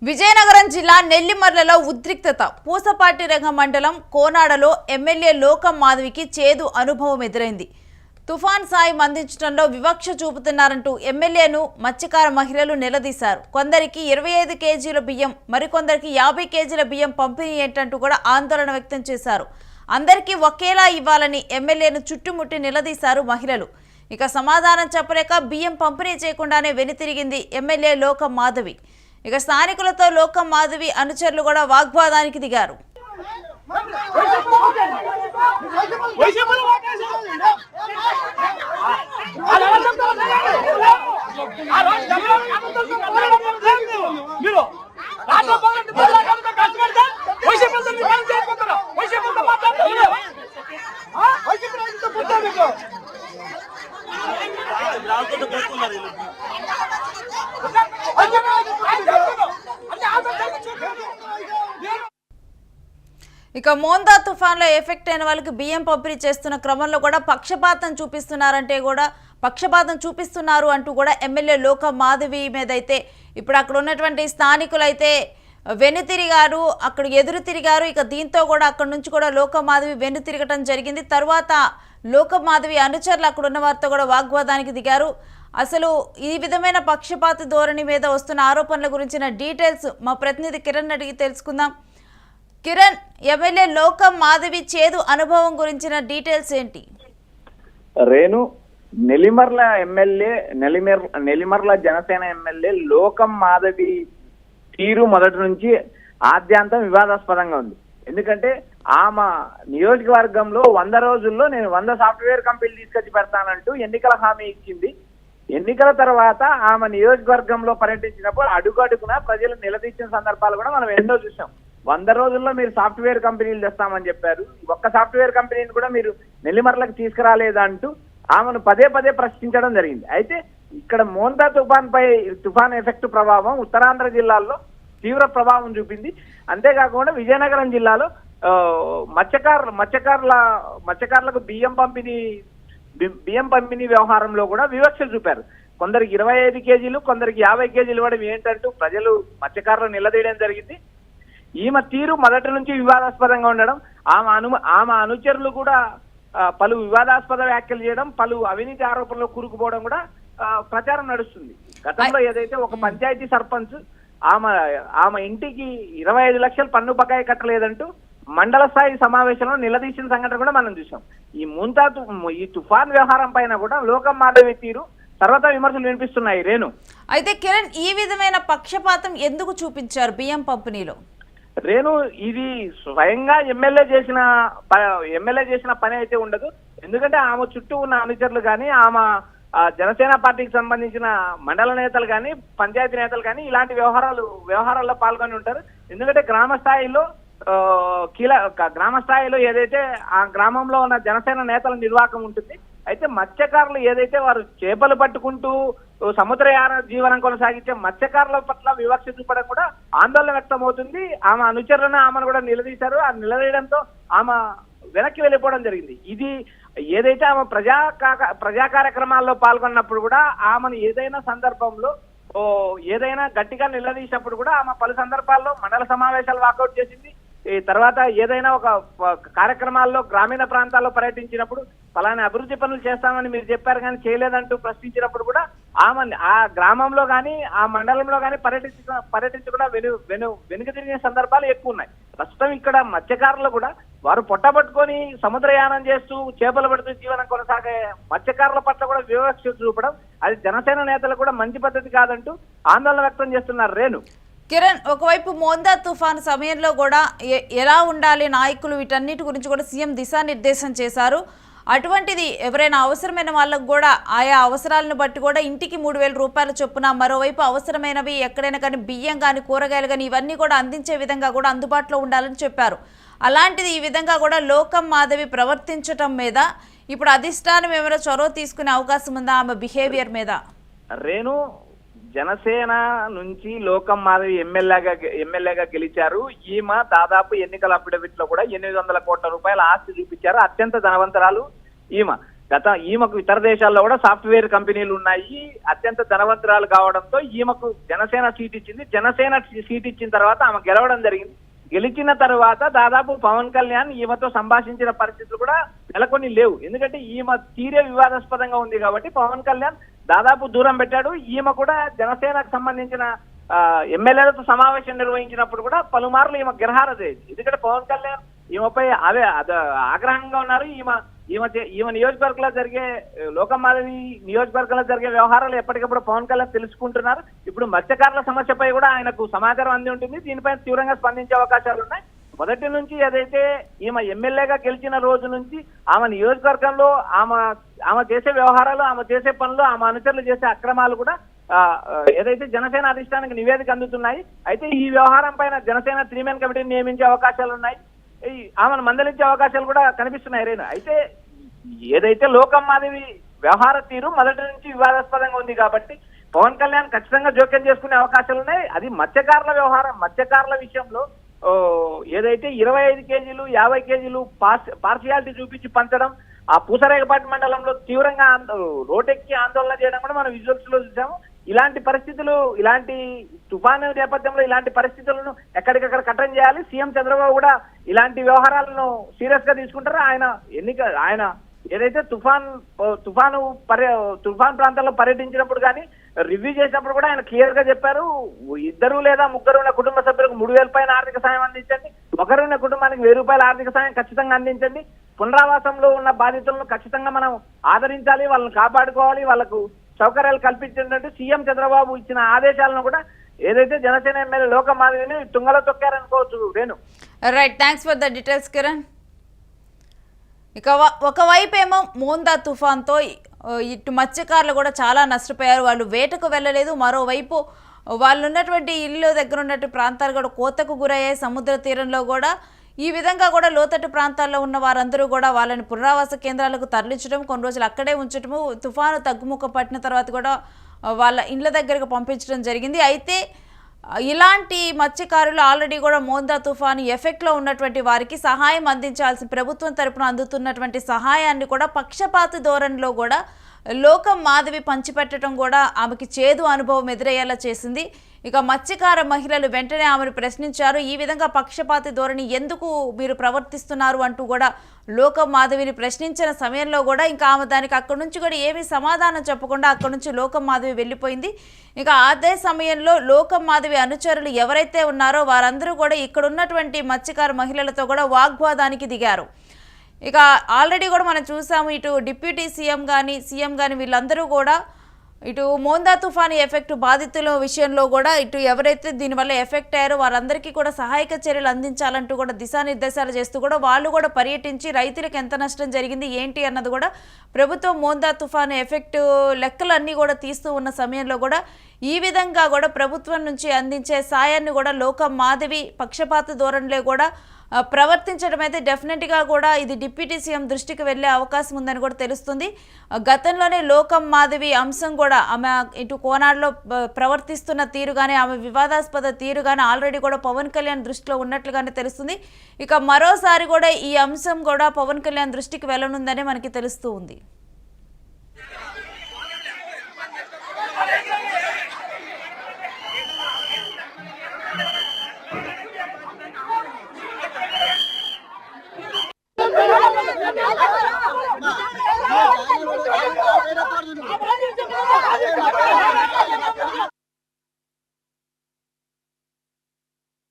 విజయనగరం జిల్లా నెల్లిమర్లలో ఉద్రిక్తత. పూసపాటిరంగ మండలం కోనాడలో ఎమ్మెల్యే లోకం మాధవికి చేదు అనుభవం ఎదురైంది. తుఫాన్ సాయం అందించడంలో వివక్ష చూపుతున్నారంటూ ఎమ్మెల్యేను మత్స్యకార మహిళలు నిలదీశారు. కొందరికి 25 కేజీల బియ్యం, మరికొందరికి 50 కేజీల బియ్యం పంపిణీ ఏంటంటూ కూడా ఆందోళన వ్యక్తం చేశారు. అందరికీ ఒకేలా ఇవ్వాలని ఎమ్మెల్యేను చుట్టుముట్టి నిలదీశారు మహిళలు. ఇక సమాధానం చెప్పలేక బియ్యం పంపిణీ చేయకుండానే వెనుతిరిగింది ఎమ్మెల్యే లోకం మాధవి. ఇక స్థానికులతో లోకం మాధవి అనుచరులు కూడా వాగ్వాదానికి దిగారు. ఇక మోందా తుఫాన్లో ఎఫెక్ట్ అయిన వాళ్ళకి బియ్యం పంపిణీ చేస్తున్న క్రమంలో కూడా పక్షపాతం చూపిస్తున్నారు అంటూ కూడా ఎమ్మెల్యే లోకం మాధవి మీద అయితే ఇప్పుడు అక్కడ ఉన్నటువంటి స్థానికులు అయితే వెనుతిరిగారు, అక్కడ ఎదురు తిరిగారు. ఇక దీంతో కూడా అక్కడ నుంచి కూడా లోకం మాధవి వెనుతిరగటం జరిగింది. తర్వాత లోకం మాధవి అనుచరులు అక్కడ ఉన్న వారితో కూడా వాగ్వాదానికి దిగారు. అసలు ఈ విధమైన పక్షపాత ధోరణి మీద వస్తున్న ఆరోపణల గురించిన డీటెయిల్స్ మా ప్రతినిధి కిరణ్ అడిగి తెలుసుకుందాం. కిరణ్, ఎమ్మెల్యే లోకం మాధవి చేదు అనుభవం గురించిన డీటెయిల్స్ ఏంటి? రేణు, నెల్లిమర్ల ఎమ్మెల్యే నెల్లిమర్ల జనసేన ఎమ్మెల్యే లోకం మాధవి తీరు మొదటి నుంచి ఆద్యాంతం వివాదాస్పదంగా ఉంది. ఎందుకంటే ఆమె నియోజకవర్గంలో 100 రోజుల్లో నేను 100 సాఫ్ట్వేర్ కంపెనీలు తీసుకొచ్చి పెడతానంటూ ఎన్నికల హామీ ఇచ్చింది. ఎన్నికల తర్వాత ఆమె నియోజకవర్గంలో పర్యటించినప్పుడు అడుగడుగునా ప్రజలు నిలదీసిన సందర్భాలు కూడా మనం ఎన్నో చూసాం. 100 రోజుల్లో మీరు సాఫ్ట్వేర్ కంపెనీలు తెస్తామని చెప్పారు, ఒక్క సాఫ్ట్వేర్ కంపెనీని కూడా మీరు నెల్లిమర్లకు తీసుకురాలేదంటూ ఆమెను పదే పదే ప్రశ్నించడం జరిగింది. అయితే ఇక్కడ మోందా తుఫాన్ ఎఫెక్ట్ ప్రభావం ఉత్తరాంధ్ర జిల్లాల్లో తీవ్ర ప్రభావం చూపింది. అంతేకాకుండా విజయనగరం జిల్లాలో మత్స్యకారులకు బియ్యం పంపిణీ వ్యవహారంలో కూడా వివక్షలు చూపారు. కొందరికి 25 కేజీలు, కొందరికి 50 కేజీలు ఇవ్వడం ఏంటంటూ ప్రజలు మత్స్యకారులు నిలదీయడం జరిగింది. ఈమె తీరు మొదటి నుంచి వివాదాస్పదంగా ఉండడం, ఆమె అనుచరులు కూడా పలు వివాదాస్పద వ్యాఖ్యలు చేయడం, పలు అవినీతి ఆరోపణలో కూరుకుపోవడం కూడా ప్రచారం నడుస్తుంది. గతంలో ఏదైతే ఒక పంచాయతీ సర్పంచ్ ఆమె ఇంటికి 25 లక్షలు పన్ను బకాయి కట్టలేదంటూ మండల స్థాయి సమావేశంలో నిలదీసిన సంఘటన కూడా మనం చూసాం. ఈ తుఫాన్ వ్యవహారం పైన కూడా లోకం మాధవి తీరు సర్వతా విమర్శలు వినిపిస్తున్నాయి. రేణు, అయితే కిరణ్, ఈ విధమైన పక్షపాతం ఎందుకు చూపించారు బియ్యం పంపిణీలో? రేణు, ఇది స్వయంగా ఎమ్మెల్యే చేసిన పని అయితే ఉండదు. ఎందుకంటే ఆమె చుట్టూ ఉన్న అనుచరులు కానీ, ఆమె జనసేన పార్టీకి సంబంధించిన మండల నేతలు కానీ, పంచాయతీ నేతలు కానీ ఇలాంటి వ్యవహారాల్లో పాల్గొని ఉంటారు. ఎందుకంటే గ్రామ స్థాయిలో ఏదైతే ఆ గ్రామంలో ఉన్న జనసేన నేతల నిర్వాహకం ఉంటుంది. అయితే మత్స్యకారులు ఏదైతే వారు చేపలు పట్టుకుంటూ సముద్రయాన జీవనం కొనసాగించే మత్స్యకారుల పట్ల వివక్ష చూపడం కూడా ఆందోళన వ్యక్తమవుతుంది. ఆమె అనుచరులను ఆమెను కూడా నిలదీశారు. ఆ నిలదీయడంతో ఆమె వెనక్కి వెళ్ళిపోవడం జరిగింది. ఇది ఏదైతే ఆమె ప్రజా కార్యక్రమాల్లో పాల్గొన్నప్పుడు కూడా ఆమెను ఏదైనా సందర్భంలో ఏదైనా గట్టిగా నిలదీసినప్పుడు కూడా ఆమె పలు సందర్భాల్లో మండల సమావేశాలు వాకౌట్ చేసింది. ఈ తర్వాత ఏదైనా ఒక కార్యక్రమాల్లో గ్రామీణ ప్రాంతాల్లో పర్యటించినప్పుడు ఫలానా అభివృద్ధి పనులు చేస్తామని మీరు చెప్పారు కానీ చేయలేదంటూ ప్రశ్నించినప్పుడు కూడా ఆమె ఆ గ్రామంలో కానీ ఆ మండలంలో కానీ పర్యటించకుండా వెనుక తిరిగిన సందర్భాలు ఎక్కువ ఉన్నాయి. ప్రస్తుతం ఇక్కడ మత్స్యకారులు కూడా వారు పొట్టబట్టుకొని సముద్రయానం చేస్తూ చేపలు పడుతూ జీవనం కొనసాగే మత్స్యకారుల పట్ల కూడా వివక్ష చూపడం అది జనసేన నేతలు కూడా మంచి పద్ధతి కాదంటూ ఆందోళన వ్యక్తం చేస్తున్నారు. రేణు, కిరణ్, ఒకవైపు మోందా తుఫాన్ సమయంలో కూడా ఎలా ఉండాలి నాయకులు వీటన్నిటి గురించి కూడా సీఎం దిశానిర్దేశం చేశారు. అటువంటిది ఎవరైనా అవసరమైన వాళ్ళకు కూడా ఆయా అవసరాలను బట్టి కూడా ఇంటికి 3,000 రూపాయల చొప్పున, మరోవైపు అవసరమైనవి ఎక్కడైనా కానీ బియ్యం కానీ కూరగాయలు కానీ ఇవన్నీ కూడా అందించే విధంగా కూడా అందుబాటులో ఉండాలని చెప్పారు. అలాంటిది ఈ విధంగా కూడా లోకం మాధవి ప్రవర్తించటం మీద ఇప్పుడు అధిష్టానం ఏమైనా చొరవ తీసుకునే అవకాశం ఉందా ఆమె బిహేవియర్ మీద? రేణు, జనసేన నుంచి లోకం మాధవి ఎమ్మెల్యేగా గెలిచారు. ఈమె దాదాపు ఎన్నికల అఫిడవిట్ లో కూడా 800 కోట్ల రూపాయల ఆస్తి చూపించారు. అత్యంత ధనవంతరాలు ఈమె. ఈమెకు ఇతర దేశాల్లో కూడా సాఫ్ట్వేర్ కంపెనీలు ఉన్నాయి, అత్యంత ధనవంతురాలు కావడంతో ఈమెకు జనసేన సీట్ ఇచ్చింది. జనసేన సీట్ ఇచ్చిన తర్వాత ఆమె గెలవడం జరిగింది. గెలిచిన తర్వాత దాదాపు పవన్ కళ్యాణ్ ఈమెతో సంభాషించిన పరిస్థితులు కూడా నెలకొని లేవు. ఎందుకంటే ఈమె తీరే వివాదాస్పదంగా ఉంది కాబట్టి పవన్ కళ్యాణ్ దాదాపు దూరం పెట్టాడు. ఈమె కూడా జనసేనకు సంబంధించిన ఎమ్మెల్యేలతో సమావేశం నిర్వహించినప్పుడు కూడా పలుమార్లు ఈమె గ్రహారది. ఎందుకంటే పవన్ కళ్యాణ్ ఈమెపై ఆగ్రహంగా ఉన్నారు. ఈమె నియోజకవర్గంలో జరిగే లోకమాధవి నియోజకవర్గంలో జరిగే వ్యవహారాలు ఎప్పటికప్పుడు పవన్ కళ్యాణ్ తెలుసుకుంటున్నారు. ఇప్పుడు మత్స్యకారుల సమస్యపై కూడా ఆయనకు సమాచారం అంది ఉంటుంది. దీనిపై తీవ్రంగా స్పందించే అవకాశాలు ఉన్నాయి. మొదటి నుంచి ఏదైతే ఈమె ఎమ్మెల్యేగా గెలిచిన రోజు నుంచి ఆమె నియోజకవర్గంలో ఆమె చేసే వ్యవహారాలు, ఆమె చేసే పనులు, ఆమె అనుచరులు చేసే అక్రమాలు కూడా ఏదైతే జనసేన అధిష్టానానికి నివేదిక అందుతున్నాయి. అయితే ఈ వ్యవహారం పైన జనసేన 3 మెన్ కమిటీని నియమించే అవకాశాలు ఉన్నాయి. ఆమెను మందలించే అవకాశాలు కూడా కనిపిస్తున్నాయి. రేణు, అయితే ఏదైతే లోకమాధవి వ్యవహార తీరు మొదటి నుంచి వివాదాస్పదంగా ఉంది కాబట్టి పవన్ కళ్యాణ్ ఖచ్చితంగా జోక్యం చేసుకునే అవకాశాలు ఉన్నాయి. అది మత్స్యకారుల వ్యవహారం. మత్స్యకారుల విషయంలో ఏదైతే 25 కేజీలు 50 కేజీలు పార్షియాలిటీ చూపించి పంచడం, ఆ పూసరేగపాటి మండలంలో తీవ్రంగా రోడ్డెక్కి ఆందోళన చేయడం కూడా మనం విజువల్స్ లో చూసాము. ఇలాంటి పరిస్థితులు, ఇలాంటి తుఫాను నేపథ్యంలో ఇలాంటి పరిస్థితులను ఎక్కడికక్కడ కట్టడి చేయాలి. సీఎం చంద్రబాబు కూడా ఇలాంటి వ్యవహారాలను సీరియస్ గా తీసుకుంటారు. ఆయన ఏదైతే తుఫాను ప్రాంతాల్లో పర్యటించినప్పుడు కానీ రివ్యూ చేసినప్పుడు కూడా ఆయన క్లియర్ గా చెప్పారు, 2 లేదా 3 ఉన్న కుటుంబ సభ్యులకు 3,000 పైన ఆర్థిక సాయం అందించండి, 1 ఉన్న కుటుంబానికి 1,000 రూపాయల ఆర్థిక సాయం ఖచ్చితంగా అందించండి, పునరావాసంలో ఉన్న బాధితులను ఖచ్చితంగా మనం ఆదరించాలి, వాళ్ళని కాపాడుకోవాలి, వాళ్ళకు సౌకర్యాలు కల్పించినట్టు సీఎం చంద్రబాబు ఇచ్చిన ఆదేశాలను కూడా ఏదైతే జనసేన ఎమ్మెల్యే లోకమాధవిని తుంగలో తొక్కారనుకోవచ్చు. Renu, right, thanks for the details Kiran. ఇక ఒకవైపు ఏమో మోందా తుఫాన్తో ఇటు మత్స్యకారులు కూడా చాలా నష్టపోయారు. వాళ్ళు వేటకు వెళ్ళలేదు. మరోవైపు వాళ్ళు ఉన్నటువంటి ఇల్లు దగ్గర ఉన్నటువంటి ప్రాంతాలు కూడా కోతకు గురయ్యాయి. సముద్ర తీరంలో కూడా ఈ విధంగా కూడా లోతట్టు ప్రాంతాల్లో ఉన్న వారందరూ కూడా వాళ్ళని పునరావాస కేంద్రాలకు తరలించడం, కొన్ని రోజులు అక్కడే ఉంచడము, తుఫాను తగ్గుముఖ పట్టిన తర్వాత కూడా వాళ్ళ ఇండ్ల దగ్గరకు పంపించడం జరిగింది. అయితే ఇలాంటి మత్స్యకారులు ఆల్రెడీ కూడా మోందా తుఫాను ఎఫెక్ట్లో ఉన్నటువంటి వారికి సహాయం అందించాల్సిన ప్రభుత్వం తరపున అందుతున్నటువంటి సహాయాన్ని కూడా పక్షపాతి ధోరణిలో కూడా లోకమాధవి పంచిపెట్టడం కూడా ఆమెకి చేదు అనుభవం ఎదురయ్యేలా చేసింది. ఇక మత్స్యకార మహిళలు వెంటనే ఆమెను ప్రశ్నించారు. ఈ విధంగా పక్షపాతి ధోరణి ఎందుకు మీరు ప్రవర్తిస్తున్నారు అంటూ కూడా లోకమాధవిని ప్రశ్నించిన సమయంలో కూడా ఇంకా ఆమె దానికి అక్కడి నుంచి కూడా ఏమీ సమాధానం చెప్పకుండా అక్కడి నుంచి లోకమాధవి వెళ్ళిపోయింది. ఇక అదే సమయంలో లోకమాధవి అనుచరులు ఎవరైతే ఉన్నారో వారందరూ కూడా ఇక్కడ ఉన్నటువంటి మత్స్యకార మహిళలతో కూడా వాగ్వాదానికి దిగారు. ఇక ఆల్రెడీ కూడా మనం చూసాము, ఇటు డిప్యూటీ సీఎం కానీ వీళ్ళందరూ కూడా ఇటు మోందా తుఫాను ఎఫెక్ట్ బాధితుల విషయంలో కూడా ఇటు ఎవరైతే దీనివల్ల ఎఫెక్ట్ అయ్యారో వారందరికీ కూడా సహాయక చర్యలు అందించాలంటూ కూడా దిశానిర్దేశాలు చేస్తూ కూడా వాళ్ళు కూడా పర్యటించి రైతులకు ఎంత నష్టం జరిగింది ఏంటి అన్నది కూడా ప్రభుత్వం మోందా తుఫాను ఎఫెక్ట్ లెక్కలన్నీ కూడా తీస్తూ ఉన్న సమయంలో కూడా ఈ విధంగా కూడా ప్రభుత్వం నుంచి అందించే సాయాన్ని కూడా లోకమాధవి పక్షపాత ధోరణిలో కూడా ప్రవర్తించడం అయితే డెఫినెట్గా కూడా ఇది డిప్యూటీ సీఎం దృష్టికి వెళ్ళే అవకాశం ఉందని కూడా తెలుస్తుంది. గతంలోనే లోకమాధవి అంశం కూడా ఆమె ఇటు కోనాడులో ప్రవర్తిస్తున్న తీరు కానీ ఆమె వివాదాస్పద తీరు కానీ ఆల్రెడీ కూడా పవన్ కళ్యాణ్ దృష్టిలో ఉన్నట్లుగానే తెలుస్తుంది. ఇక మరోసారి కూడా ఈ అంశం కూడా పవన్ కళ్యాణ్ దృష్టికి వెళ్ళనుందని మనకి తెలుస్తూ ఉంది.